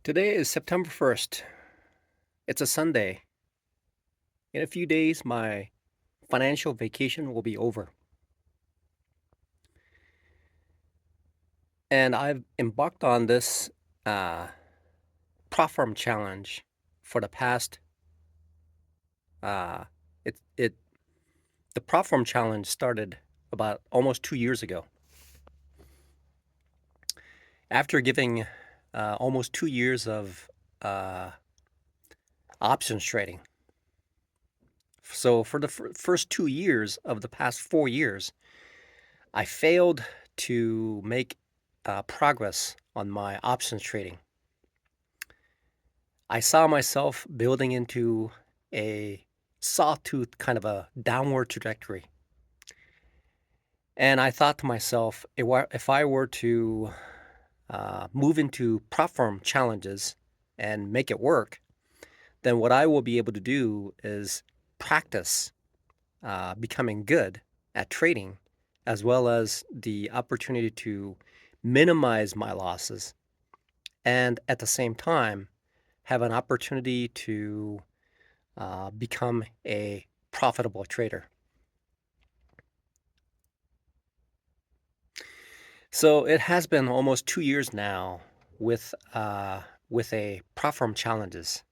Today is September 1st. It's a Sunday. In a few days, my financial vacation will be over. And I've embarked on this uh, Proform challenge for the past, uh, it, it, the Proform challenge started about almost 2 years ago. After giving almost 2 years of uh, options trading. So for the first 2 years of the past 4 years, I failed to make progress on my options trading. I saw myself building into a sawtooth kind of a downward trajectory. And I thought to myself, if I were to move into platform challenges and make it work, then what I will be able to do is practice becoming good at trading, as well as the opportunity to minimize my losses, and at the same time, have an opportunity to become a profitable trader. So it has been almost 2 years now with a platform challenges.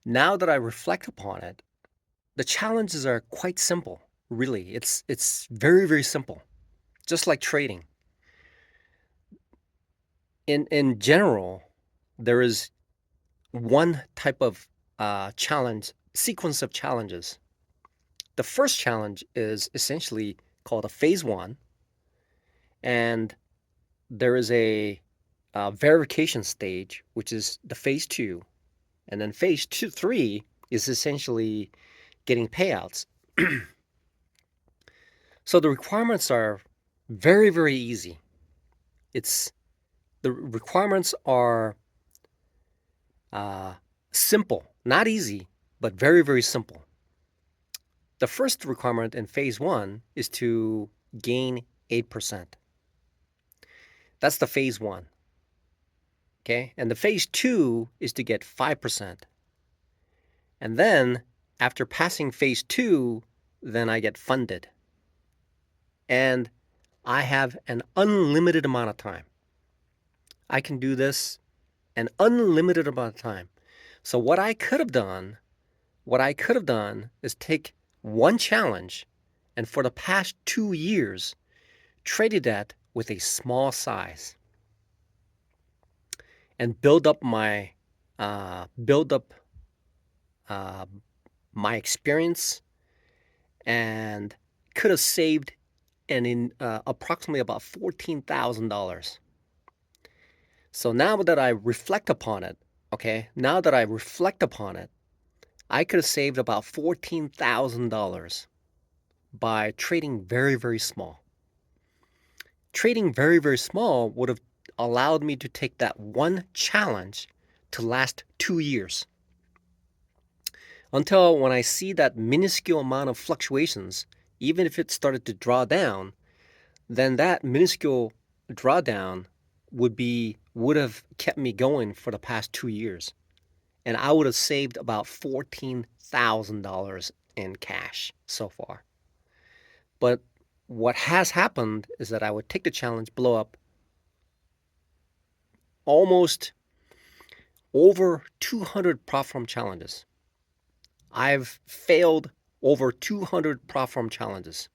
Now that I reflect upon it, the challenges are quite simple. Really, it's very simple, just like trading. In general, there is one type of challenge sequence of challenges. The first challenge is essentially called a phase one, and there is a verification stage, which is the phase two, and then three is essentially getting payouts. So the requirements are very easy. It's the requirements are uh, simple, not easy, but very simple. The first requirement in phase one is to gain 8%. That's the phase one. Okay. And the phase two is to get 5%. And then after passing phase two, then I get funded. And I have an unlimited amount of time. I can do this an unlimited amount of time. So what I could have done is take one challenge and for the past 2 years, traded that with a small size and build up uh, my experience, and could have saved approximately about $14,000. So now that I reflect upon it, I could have saved about $14,000 by trading very small. Trading very small would have allowed me to take that one challenge to last 2 years. Until when I see that minuscule amount of fluctuations, even if it started to draw down, then that minuscule drawdown would have kept me going for the past 2 years. And I would have saved about $14,000 in cash so far. But what has happened is that I would take the challenge, blow up almost over 200 platform challenges. I've failed over 200 platform challenges.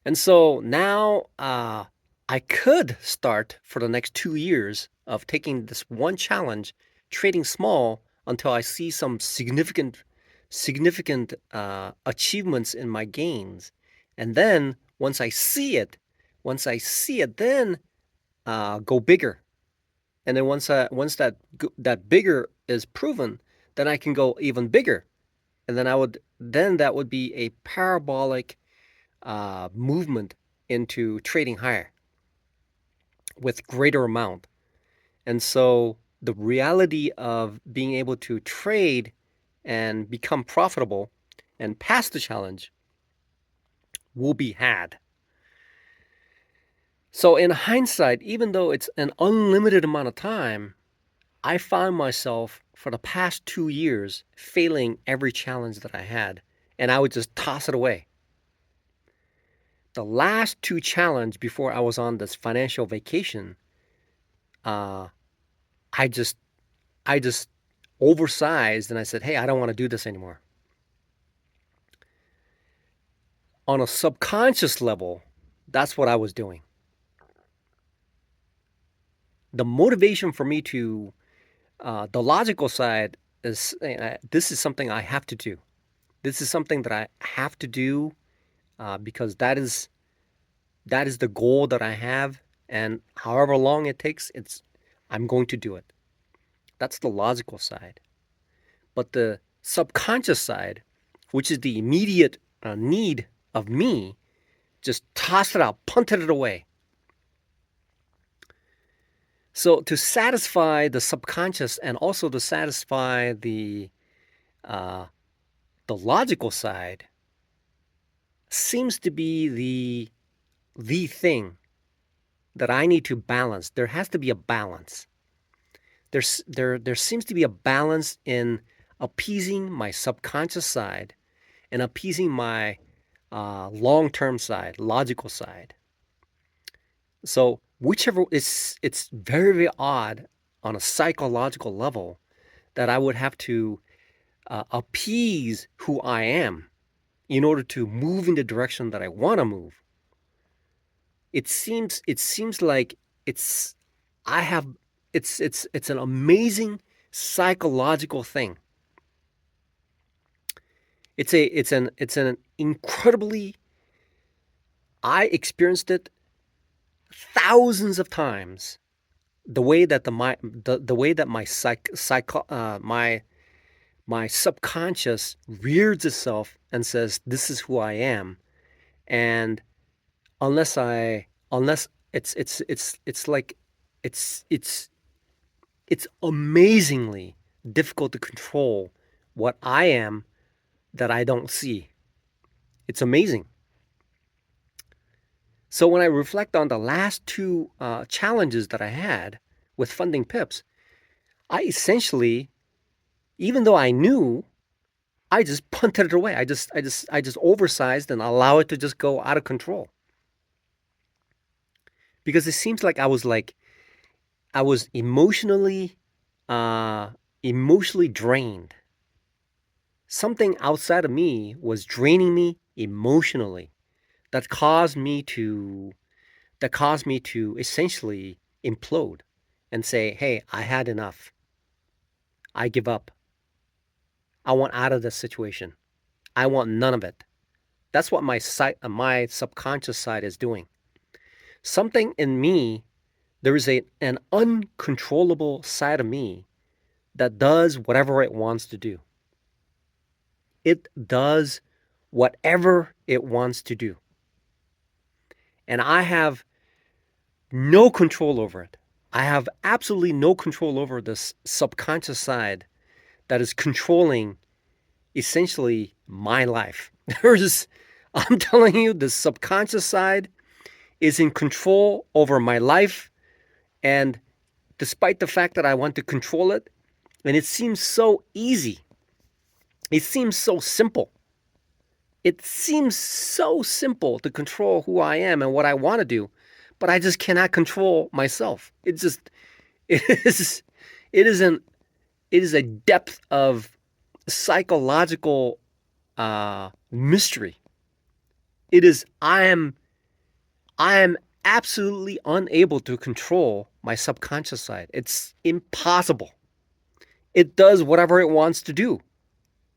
And so now I could start for the next 2 years of taking this one challenge, trading small until I see some significant achievements in my gains. And then once I see it, then go bigger. And then once that bigger is proven, then I can go even bigger. And then that would be a parabolic movement into trading higher with greater amount. And so the reality of being able to trade and become profitable and pass the challenge will be had. So in hindsight, even though it's an unlimited amount of time, I found myself for the past 2 years failing every challenge that I had, and I would just toss it away. The last two challenges before I was on this financial vacation, uh, I just I just oversized and I said, "Hey, I don't want to do this anymore." On a subconscious level, that's what I was doing. The motivation for me to the logical side is this is something I have to do. This is something that I have to do because that is the goal that I have, and however long it takes, I'm going to do it. That's the logical side. But the subconscious side, which is the immediate need of me, just tossed it out, punted it away. So to satisfy the subconscious and also to satisfy uh, the logical side seems to be the thing that I need to balance. There has to be a balance. There seems to be a balance in appeasing my subconscious side and appeasing my long-term side, logical side. So whichever it's very very odd on a psychological level that I would have to appease who I am in order to move in the direction that I want to move. It seems like it's I have it's an amazing psychological thing. It's an incredibly I experienced it thousands of times. The way that my subconscious rears itself and says this is who I am, and unless it's like it's it's amazingly difficult to control what I am that I don't see. It's amazing. So when I reflect on the last two challenges that I had with funding pips, I essentially, even though I knew, I just punted it away. I just oversized and allow it to just go out of control because it seems like I was uh, emotionally drained. Something outside of me was draining me emotionally. That caused me to that caused me to essentially implode and say, "Hey, I had enough. I give up. I want out of this situation. I want none of it." That's what my subconscious side is doing. Something in me, there is an uncontrollable side of me that does whatever it wants to do. It does whatever it wants to do. And I have no control over it. I have absolutely no control over this subconscious side that is controlling essentially my life. I'm telling you, the subconscious side is in control over my life. And despite the fact that I want to control it, and it seems so easy, it seems so simple. It seems so simple to control who I am and what I want to do, but I just cannot control myself. It is, it is an, it is a depth of psychological mystery. I am absolutely unable to control my subconscious side. It's impossible. It does whatever it wants to do.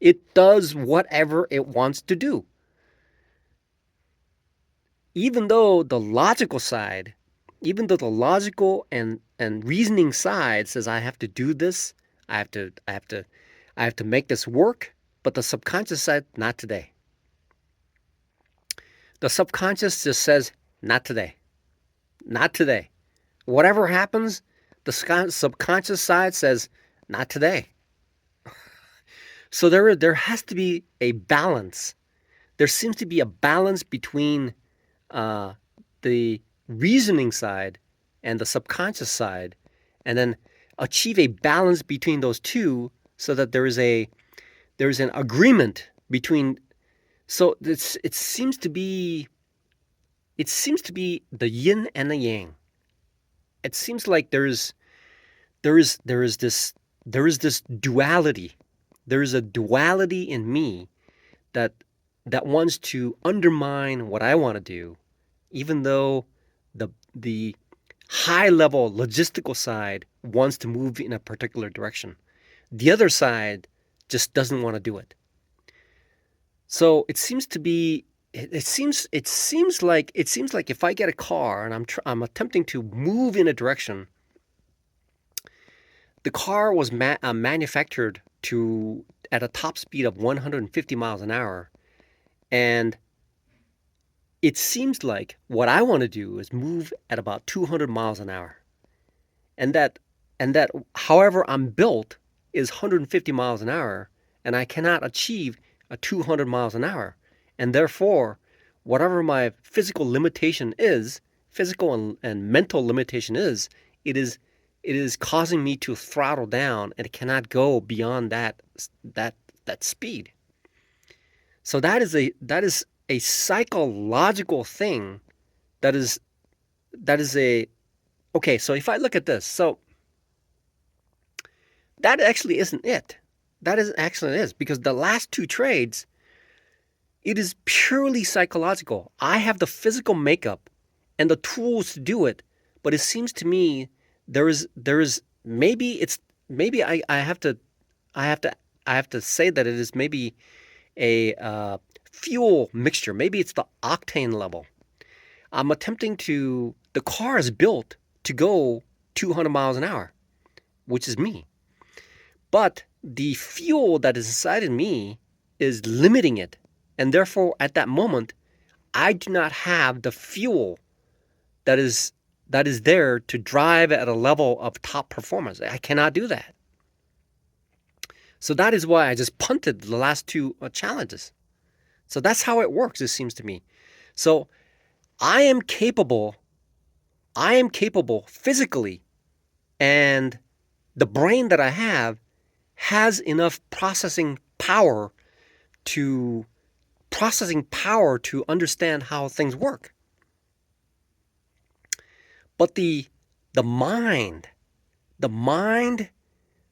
It does whatever it wants to do. Even though the logical side, even though the logical and reasoning side says I have to do this, I have to make this work, but the subconscious side, not today. The subconscious just says, not today. Not today. Whatever happens, the subconscious side says, not today. So there has to be a balance. There seems to be a balance between uh, the reasoning side and the subconscious side, and then achieve a balance between those two so that there's an agreement between. So it seems to be the yin and the yang. It seems like there is this duality. There is a duality in me that wants to undermine what I want to do, even though the high level logistical side wants to move in a particular direction. The other side just doesn't want to do it. So it seems to be it seems like if I get a car and I'm attempting to move in a direction, the car was manufactured to at a top speed of 150 miles an hour, and it seems like what I want to do is move at about 200 miles an hour, and that however I'm built is 150 miles an hour, and I cannot achieve a 200 miles an hour, and therefore whatever my physical limitation is, physical and mental limitation is, it is it is causing me to throttle down, and it cannot go beyond that that speed. So that is a psychological thing. That is that is a okay. So if I look at this, so that actually isn't it. That is actually it is, because the last two trades, it is purely psychological. I have the physical makeup and the tools to do it, but it seems to me there is maybe it's maybe I have to I have to I have to say that it is maybe a fuel mixture. Maybe it's the octane level. I'm attempting to. The car is built to go 200 miles an hour, which is me. But the fuel that is inside of me is limiting it. And therefore, at that moment, I do not have the fuel that is there to drive at a level of top performance. I cannot do that. So that is why I just punted the last two challenges. So that's how it works, it seems to me. So I am capable, physically, and the brain that I have has enough to processing power to understand how things work. But the mind, the mind,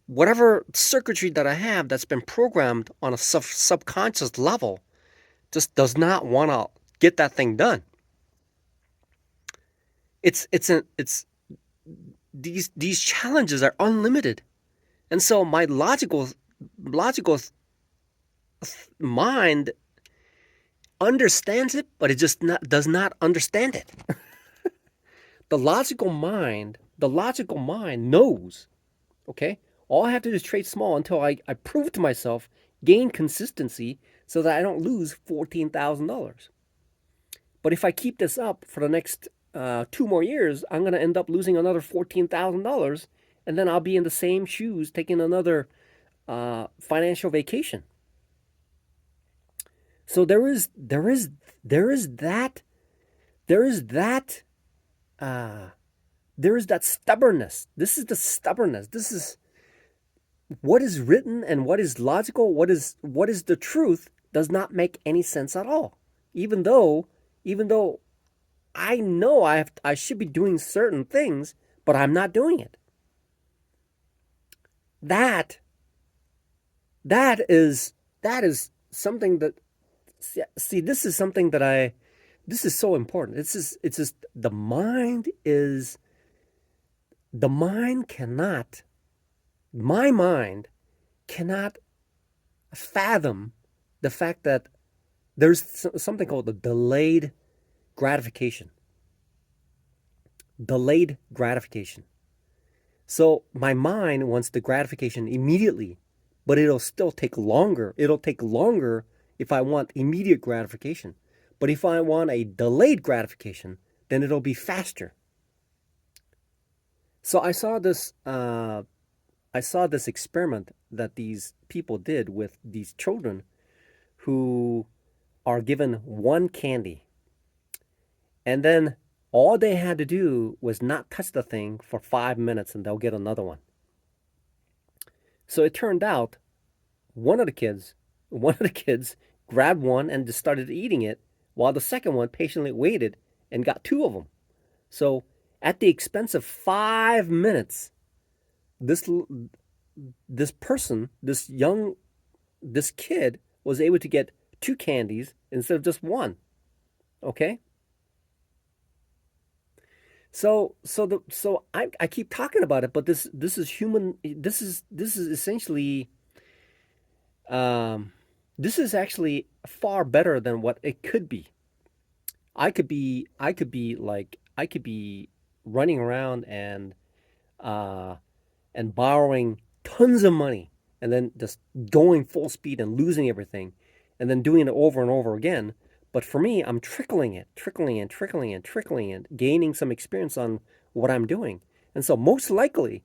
whatever circuitry that I have that's been programmed on a subconscious level, just does not want to get that thing done. It's these challenges are unlimited, and so my logical mind understands it, but it just does not understand it. The logical mind knows. Okay, all I have to do is trade small until I prove to myself, gain consistency, so that I don't lose $14,000. But if I keep this up for the next 2 more years, I'm going to end up losing another $14,000, and then I'll be in the same shoes taking another financial vacation. So there is that stubbornness. This is the stubbornness. This is what is written and what is logical. What is the truth does not make any sense at all. Even though I know I should be doing certain things, but I'm not doing it. That is something that, see, this is something that this is so important. It's just the mind cannot, my mind cannot fathom the fact that there's something called the delayed gratification. Delayed gratification. So my mind wants the gratification immediately, but it'll still take longer. It'll take longer if I want immediate gratification. But if I want a delayed gratification, then it'll be faster. So I saw this experiment that these people did with these children who are given one candy. And then All they had to do was not touch the thing for 5 minutes and they'll get another one. So it turned out one of the kids, one of the kids grabbed one and just started eating it, while the second one patiently waited and got two of them. So at the expense of 5 minutes, this this person, this kid was able to get two candies instead of just one. Okay. So I keep talking about it, but this is human. This is essentially um, this is actually far better than what it could be. I could be running around uh, and borrowing tons of money and then just going full speed and losing everything and then doing it over and over again. But for me, I'm trickling it, trickling and trickling and trickling and gaining some experience on what I'm doing. And so most likely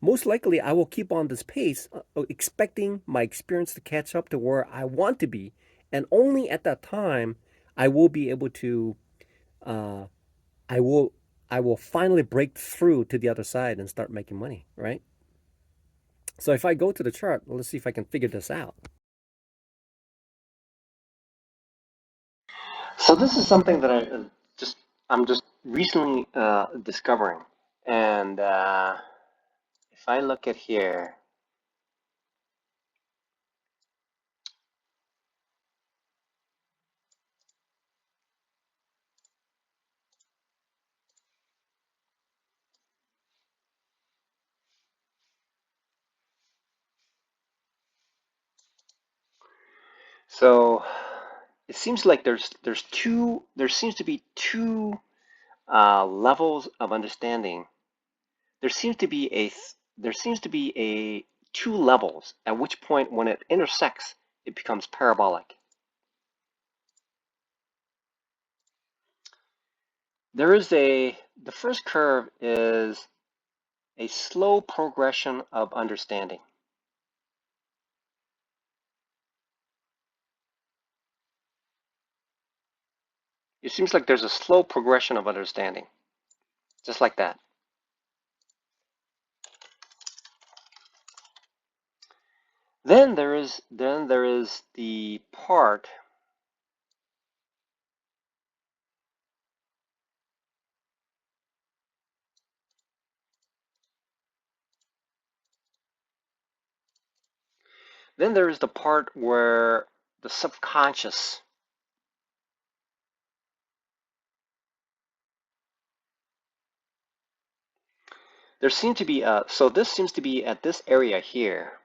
I will keep on this pace, expecting my experience to catch up to where I want to be. And only at that time I will be able to uh, I will I will finally break through to the other side and start making money, right? So if I go to the chart, let's see if I can figure this out. So this is something that I'm just recently discovering, and if I look at here, so it seems like there seems to be two levels of understanding. There seems to be a two levels, at which point when it intersects, it becomes parabolic. The first curve is a slow progression of understanding. It seems like there's a slow progression of understanding, just like that. Then there is the part. Then there is the part where the subconscious. There seems to be so this seems to be at this area here.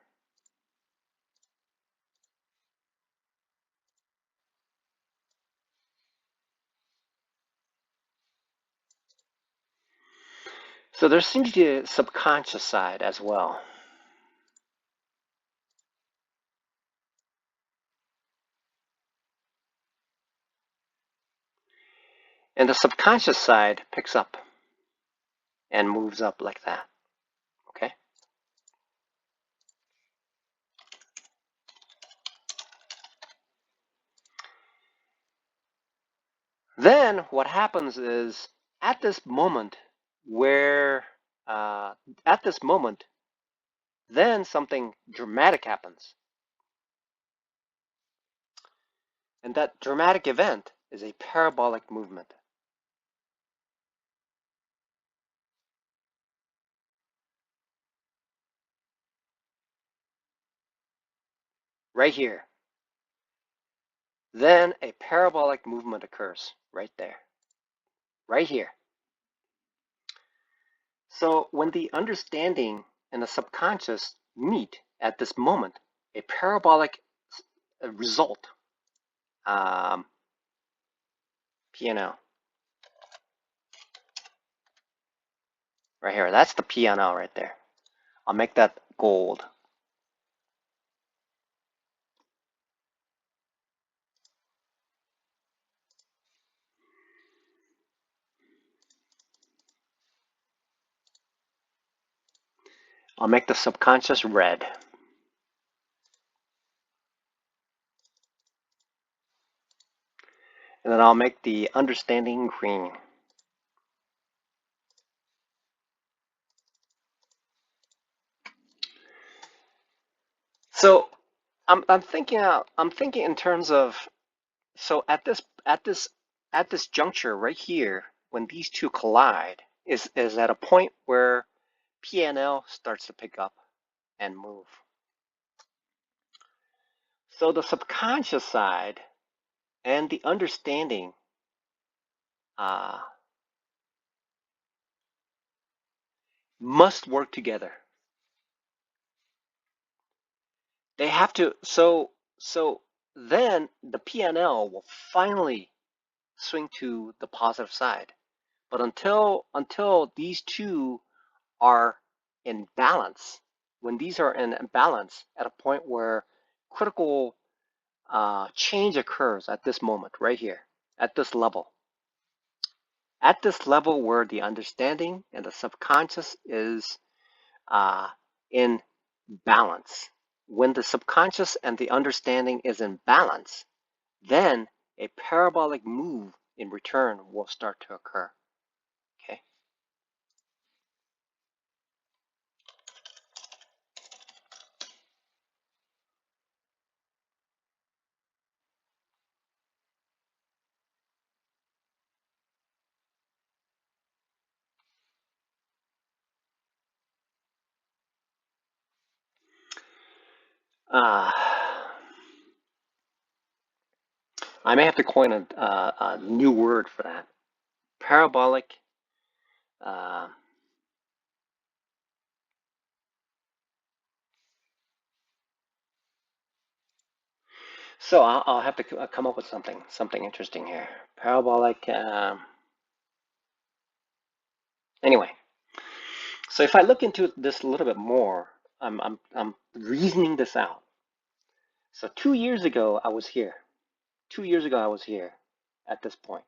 So there seems to be a subconscious side as well. And the subconscious side picks up and moves up like that. Okay? Then what happens is at this moment where at this moment, then something dramatic happens. And that dramatic event is a parabolic movement. Right here. Then a parabolic movement occurs right there. Right here. So when the understanding and the subconscious meet at this moment, a parabolic result, P&L, right here. That's the P&L right there. I'll make that gold. I'll make the subconscious red. And then I'll make the understanding green. So I'm thinking out. I'm thinking in terms of, so at this juncture right here, when these two collide, is at a point where PNL starts to pick up and move. So the subconscious side and the understanding uh, must work together. They have to. So then the PNL will finally swing to the positive side. But until these two are in balance, when these are in balance at a point where critical change occurs at this moment right here, at this level, where the understanding and the subconscious is in balance. When the subconscious and the understanding is in balance, then a parabolic move in return will start to occur. Okay. Uh, I may have to coin a new word for that. Parabolic. Uh, so I'll have to come up with something interesting here. Parabolic. Anyway, so if I look into this a little bit more, I'm reasoning this out. So 2 years ago I was here. 2 years ago I was here at this point.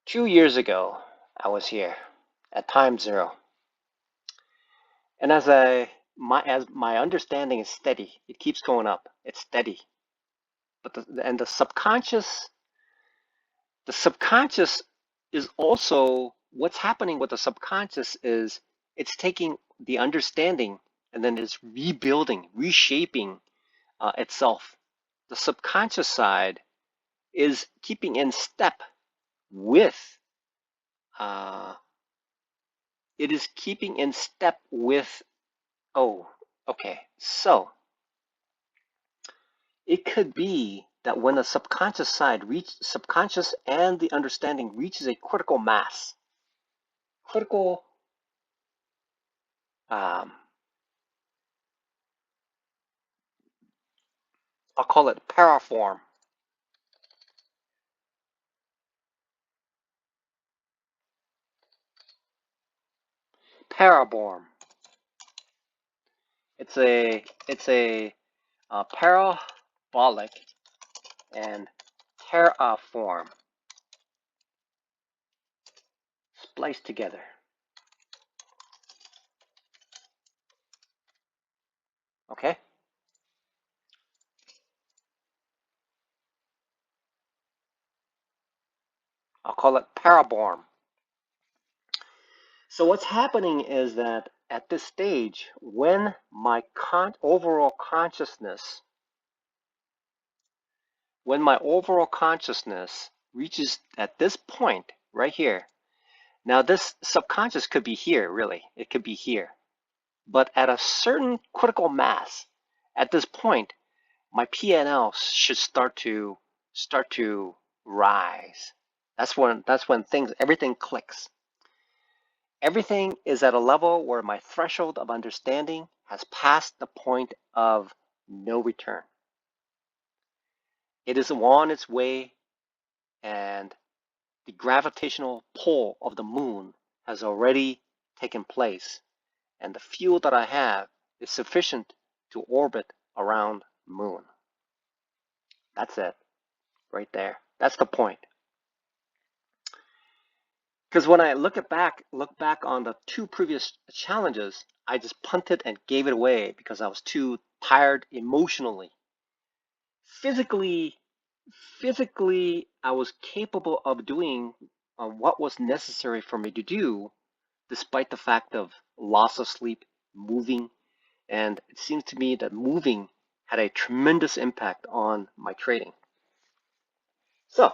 2 years ago I was here at time zero. And as my understanding is steady, it keeps going up. It's steady. But the subconscious is also, what's happening with the subconscious is it's taking the understanding and then it's rebuilding, reshaping itself. The subconscious side is keeping in step with uh, it is keeping in step with, oh, okay, so it could be that when the subconscious and the understanding reaches a critical mass, critical, um, I'll call it paraform. Paraborm. It's a parabolic and terraform spliced together. Okay? I'll call it paraborm. So what's happening is that at this stage, when my overall consciousness reaches at this point right here, now this subconscious could be here, really. It could be here. But at a certain critical mass, at this point, my PNL should start to rise. That's when everything clicks. Everything is at a level where my threshold of understanding has passed the point of no return. It is on its way, and the gravitational pull of the moon has already taken place, and the fuel that I have is sufficient to orbit around the moon. That's it, right there. That's the point. Because when I look back on the two previous challenges, I just punted and gave it away because I was too tired emotionally. Physically, physically I was capable of doing what was necessary for me to do, despite the fact of loss of sleep, moving, and it seems to me that moving had a tremendous impact on my trading. So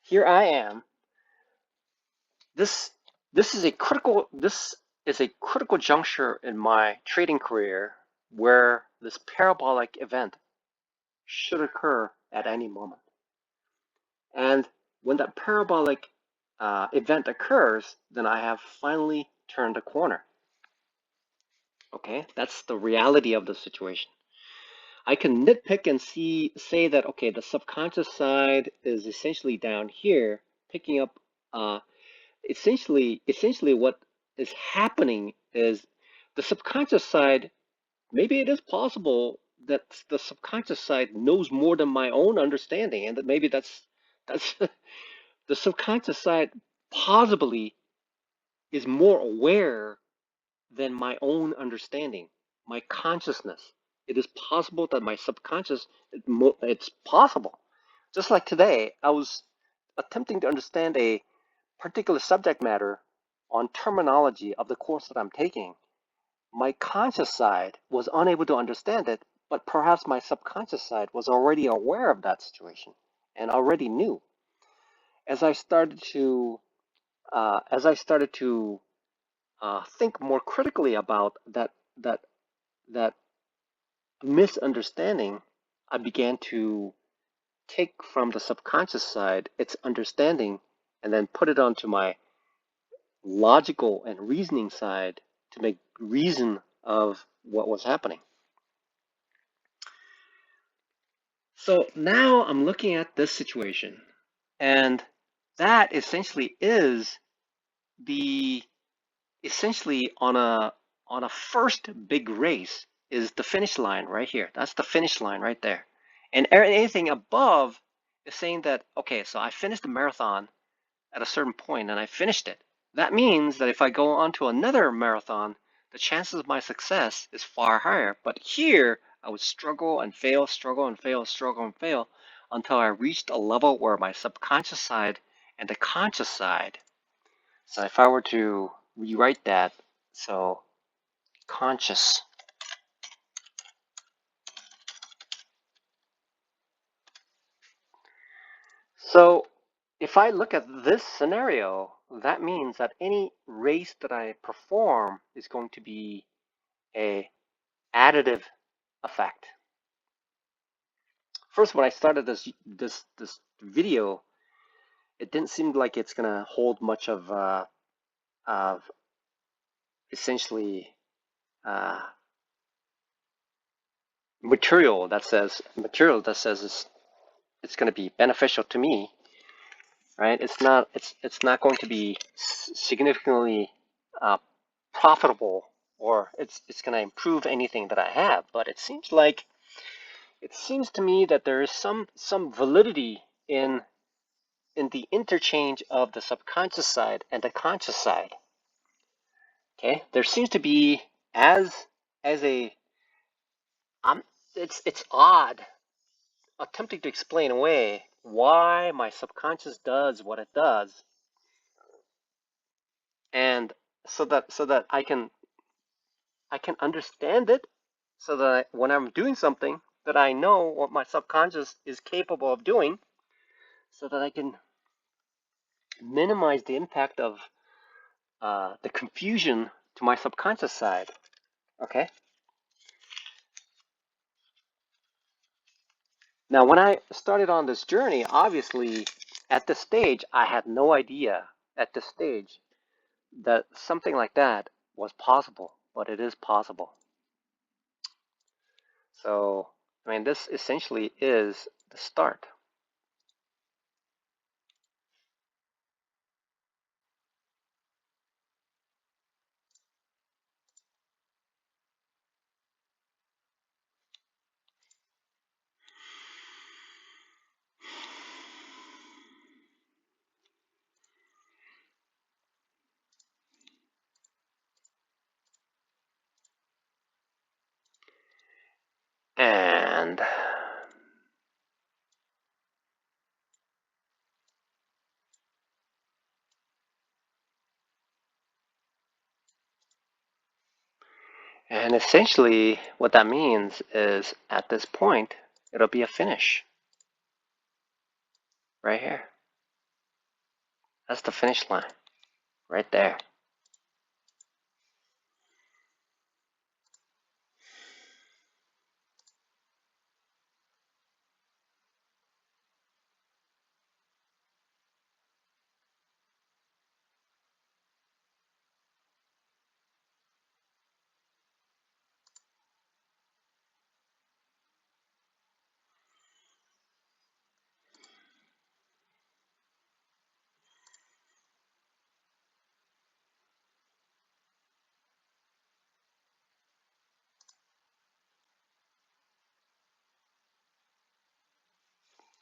here I am. This this is a critical juncture in my trading career where this parabolic event should occur at any moment. And when that parabolic event occurs, then I have finally turned a corner. Okay, that's the reality of the situation. I can nitpick and say that, okay, the subconscious side is essentially down here, picking up essentially what is happening is the subconscious side. Maybe it is possible that the subconscious side knows more than my own understanding, and that maybe that's the subconscious side possibly is more aware than my own understanding, my consciousness. It is possible that my subconscious, it's possible. Just like today, I was attempting to understand a particular subject matter on terminology of the course that I'm taking. My conscious side was unable to understand it, but perhaps my subconscious side was already aware of that situation and already knew. As I started to think more critically about that misunderstanding, I began to take from the subconscious side its understanding and then put it onto my logical and reasoning side to make reason of what was happening. So now I'm looking at this situation, and that essentially is the essentially on a first big race is the finish line right here. That's the finish line right there. And anything above is saying that, okay, so I finished the marathon at a certain point and I finished it. That means that if I go on to another marathon, the chances of my success is far higher. But here, I would struggle and fail, struggle and fail, struggle and fail until I reached a level where my subconscious side and the conscious side. So if I were to rewrite that, so conscious. So if I look at this scenario, that means that any race that I perform is going to be a additive effect. First, when I started this video, it didn't seem like it's gonna hold much of essentially material that says it's gonna be beneficial to me, right? It's not going to be significantly profitable, or it's going to improve anything that I have. But it seems to me that there is some validity in the interchange of the subconscious side and the conscious side. Okay, there seems to be as a it's odd attempting to explain away why my subconscious does what it does, and so that I can understand it, so that when I'm doing something, that I know what my subconscious is capable of doing, so that I can minimize the impact of the confusion to my subconscious side. Okay. Now, when I started on this journey, obviously, at this stage, I had no idea at this stage that something like that was possible, but it is possible. So, I mean, this essentially is the start. And And essentially what that means is at this point, it'll be a finish right here. That's the finish line right there.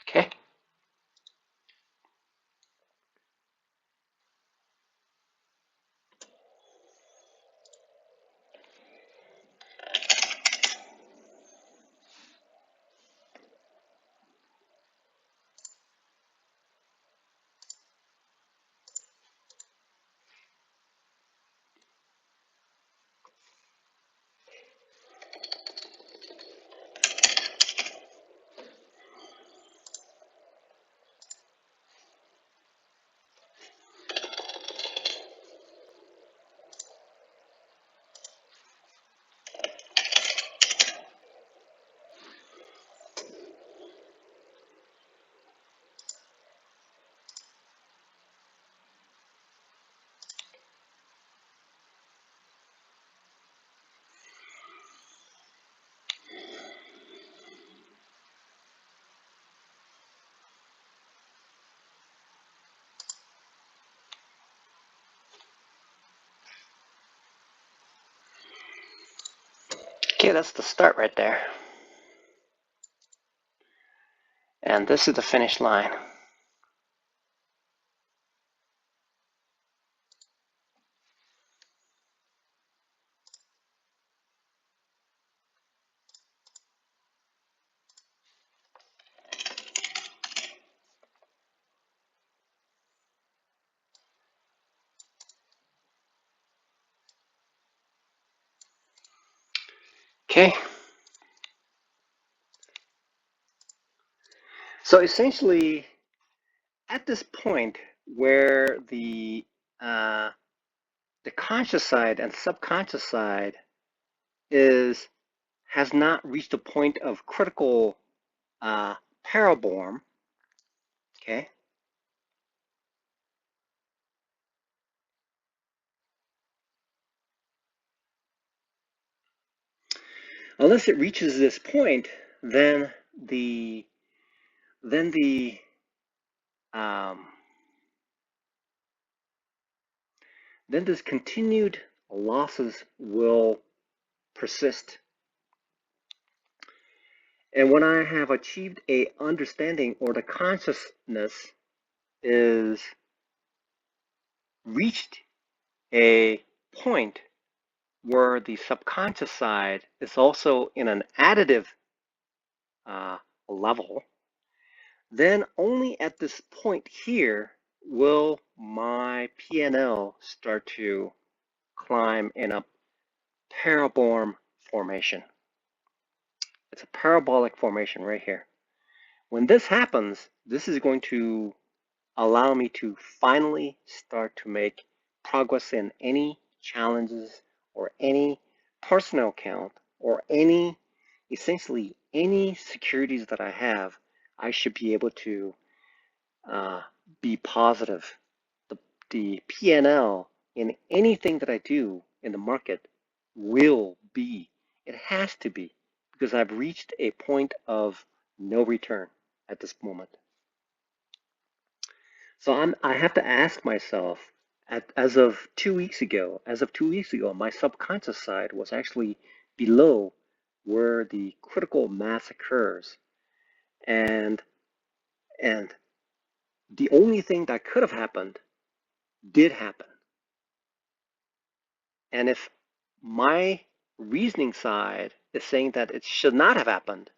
Okay. Okay, that's the start right there. And this is the finish line. Okay. So essentially, at this point where the conscious side and subconscious side has not reached a point of critical paraborm, okay, unless it reaches this point, then the then the um, then this continued losses will persist. And when I have achieved a understanding, or the consciousness is reached a point where the subconscious side is also in an additive level, then only at this point here will my PNL start to climb in a paraborm formation. It's a parabolic formation right here. When this happens, this is going to allow me to finally start to make progress in any challenges or any personal account or essentially any securities that I have. I should be able to be positive. The PNL in anything that I do in the market will be, it has to be, because I've reached a point of no return at this moment. So I have to ask myself, as of 2 weeks ago, my subconscious side was actually below where the critical mass occurs. And and the only thing that could have happened did happen. And if my reasoning side is saying that it should not have happened,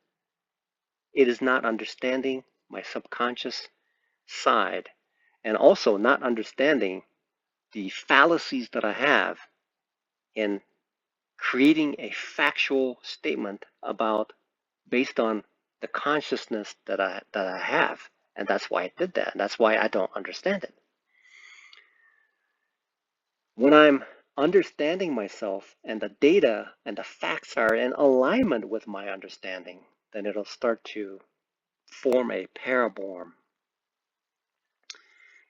it is not understanding my subconscious side, and also not understanding the fallacies that I have in creating a factual statement about based on the consciousness that I have. And that's why I did that. And that's why I don't understand it. When I'm understanding myself and the data and the facts are in alignment with my understanding, then it'll start to form a paraborm.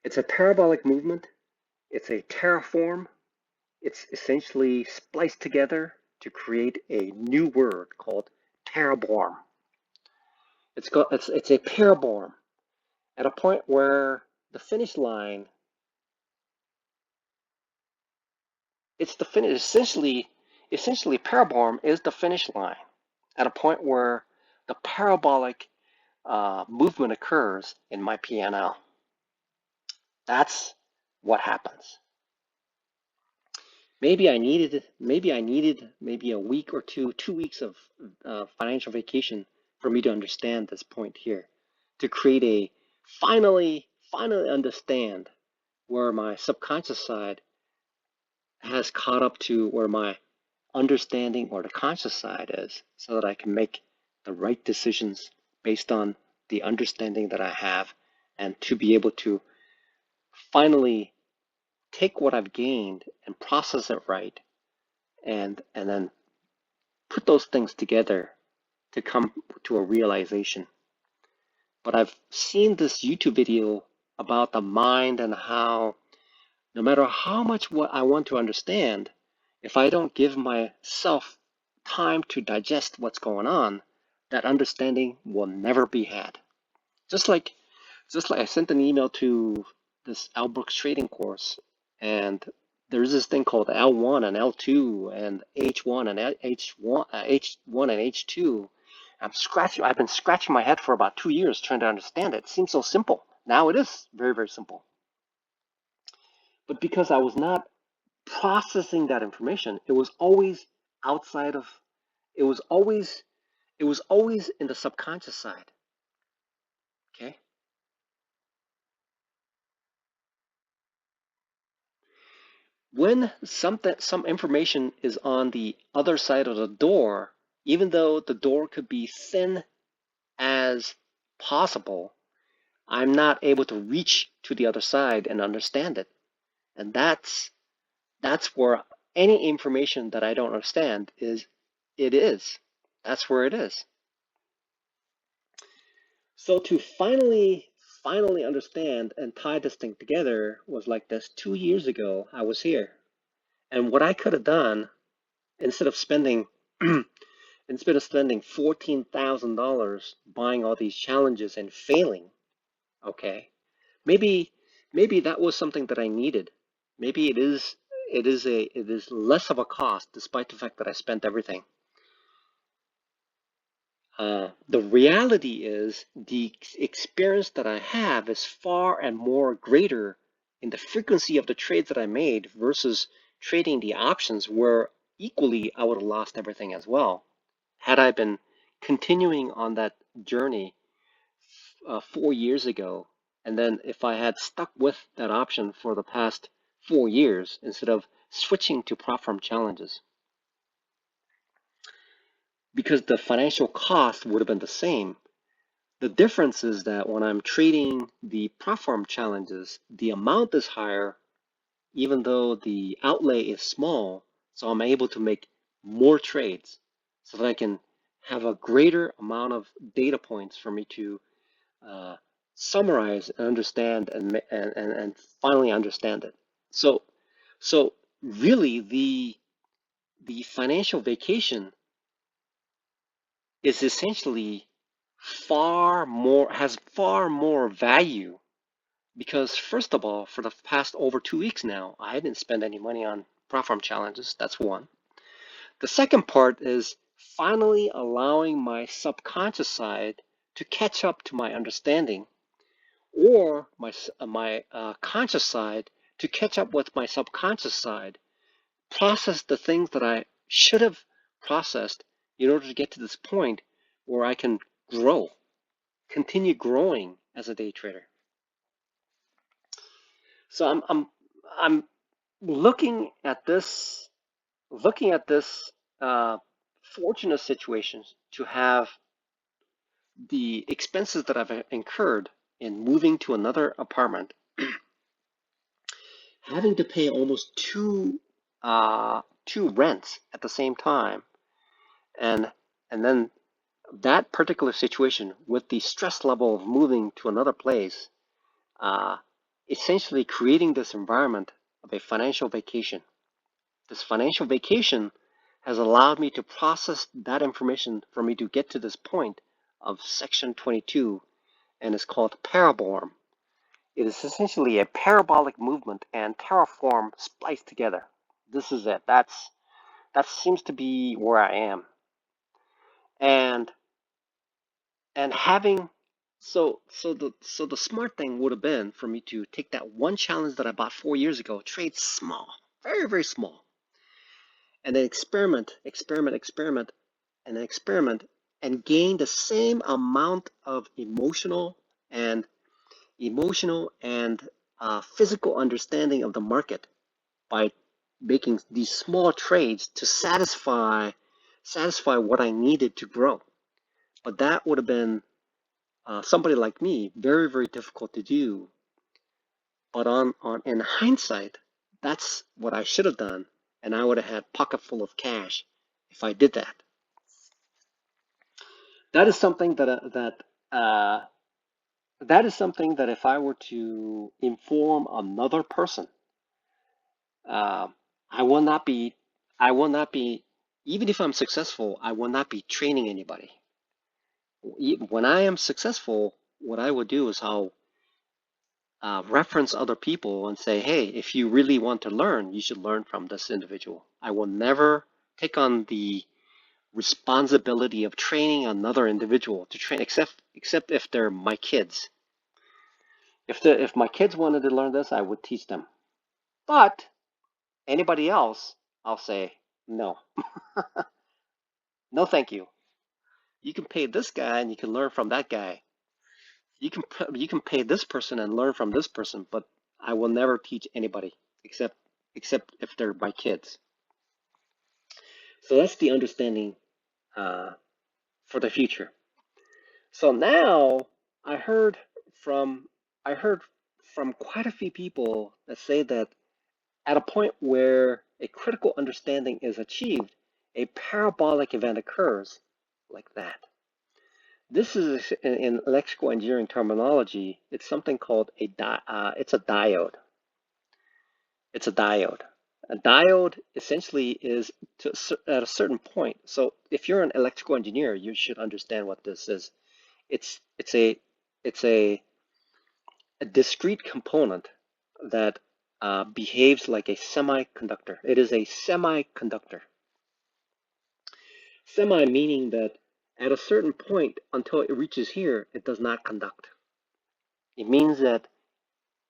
It's a parabolic movement. It's a terraform. It's essentially spliced together to create a new word called paraborm. It's a paraborm at a point where the finish line, it's the finish. Essentially, paraborm is the finish line at a point where the parabolic movement occurs in my PNL. That's what happens. Maybe I needed maybe a week or 2 weeks of financial vacation for me to understand this point here, to create a finally understand where my subconscious side has caught up to where my understanding or the conscious side is, so that I can make the right decisions based on the understanding that I have, and to be able to finally take what I've gained and process it right, and then put those things together to come to a realization. But I've seen this YouTube video about the mind and how no matter how much what I want to understand, if I don't give myself time to digest what's going on, that understanding will never be had. Just like I sent an email to this Al Brooks trading course, and there's this thing called L1 and L2 and H1 and H1 and H2. I've been scratching my head for about 2 years trying to understand it. It seems so simple. Now it is very, very simple. But because I was not processing that information, it was always outside of, it was always in the subconscious side. Okay. When some information is on the other side of the door, even though the door could be thin as possible, I'm not able to reach to the other side and understand it. And that's where any information that I don't understand is. That's where it is. So to finally understand and tie this thing together was like this. 2 years ago, I was here. And what I could have done, instead of spending $14,000 buying all these challenges and failing, okay, maybe that was something that I needed. Maybe it is less of a cost, despite the fact that I spent everything. The reality is the experience that I have is far and more greater in the frequency of the trades that I made versus trading the options, where equally I would have lost everything as well. Had I been continuing on that journey 4 years ago, and then if I had stuck with that option for the past 4 years instead of switching to prop firm challenges, because the financial cost would have been the same. The difference is that when I'm trading the prop firm challenges, the amount is higher, even though the outlay is small, so I'm able to make more trades so that I can have a greater amount of data points for me to summarize and understand and finally understand it. So really the financial vacation is essentially has far more value, because first of all, for the past over 2 weeks now, I didn't spend any money on prop firm challenges. That's one. The second part is finally allowing my subconscious side to catch up to my understanding, or my conscious side to catch up with my subconscious side, process the things that I should have processed in order to get to this point where I can continue growing as a day trader. So I'm looking at this fortunate situation to have the expenses that I've incurred in moving to another apartment, having to pay almost two rents at the same time, and then that particular situation with the stress level of moving to another place, uh, essentially creating this environment of a financial vacation. This financial vacation has allowed me to process that information for me to get to this point of Section 22, and it's called Paraborm. It is essentially a parabolic movement and terraform spliced together. This is it. That seems to be where I am. And having so the smart thing would have been for me to take that one challenge that I bought 4 years ago, trade small, very, very small, and then experiment, and gain the same amount of and physical understanding of the market by making these small trades to satisfy what I needed to grow. But that would have been somebody like me very, very difficult to do. But on in hindsight, that's what I should have done, and I would have had pocket full of cash if I did that. That is something that is something that if I were to inform another person, uh, I will not be I will not be even if I'm successful, I will not be training anybody. When I am successful, what I will do is I'll reference other people and say, hey, if you really want to learn, you should learn from this individual. I will never take on the responsibility of training another individual to train, except if they're my kids. If my kids wanted to learn this, I would teach them. But anybody else, I'll say no, no, thank you. You can pay this guy, and you can learn from that guy. You can pay this person and learn from this person, but I will never teach anybody except if they're my kids. So that's the understanding uh, for the future. So now I heard from I heard from quite a few people that say that at a point where a critical understanding is achieved, a parabolic event occurs like that. This is in electrical engineering terminology. It's something called it's a diode. It's a diode. A diode essentially is at a certain point. So if you're an electrical engineer, you should understand what this is. It's a discrete component that behaves like a semiconductor. It is a semiconductor. Semi meaning that at a certain point until it reaches here, it does not conduct. It means that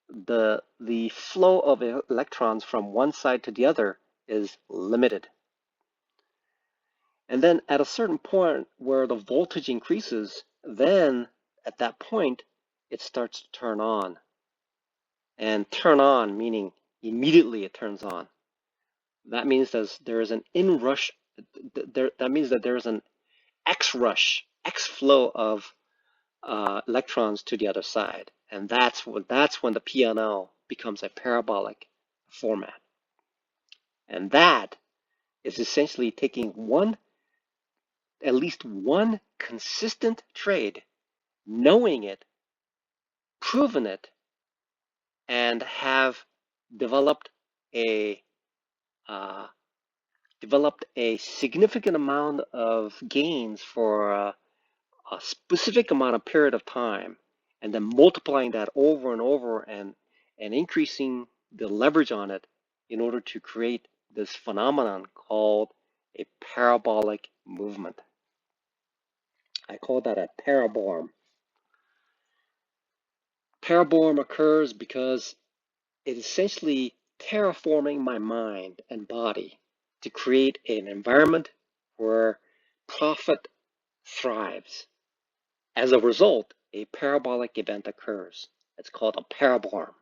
the flow of electrons from one side to the other is limited. And then at a certain point where the voltage increases, then at that point, it starts to turn on. And turn on meaning immediately it turns on. That means that there is an inrush. That means that there is an X rush, X flow of electrons to the other side, and that's when the P&L becomes a parabolic format. And that is essentially taking at least one consistent trade, knowing it, proven it, and have developed a uh, significant amount of gains for a specific amount of period of time, and then multiplying that over and over and increasing the leverage on it in order to create this phenomenon called a parabolic movement. I call that a paraborm. Paraborm occurs because it essentially terraforming my mind and body to create an environment where profit thrives. As a result, a parabolic event occurs. It's called a paraborm.